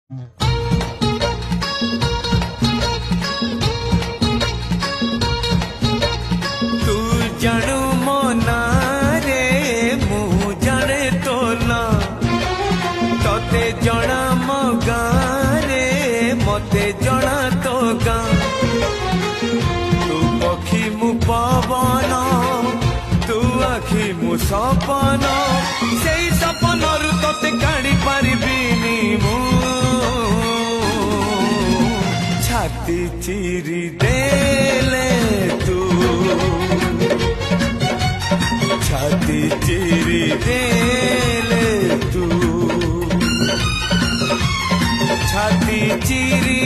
तू जानू मो ना रे मु जाने तो ना तोते जणा मो गाँ रे मते जणा तो गाँ तू पक्षी मु पवन तू आखि मु सपन से सपन रु तोते काढ़ी पारिबिनी मु छाती चिरी देले तू छाती चिरी देले तू छाती चिरी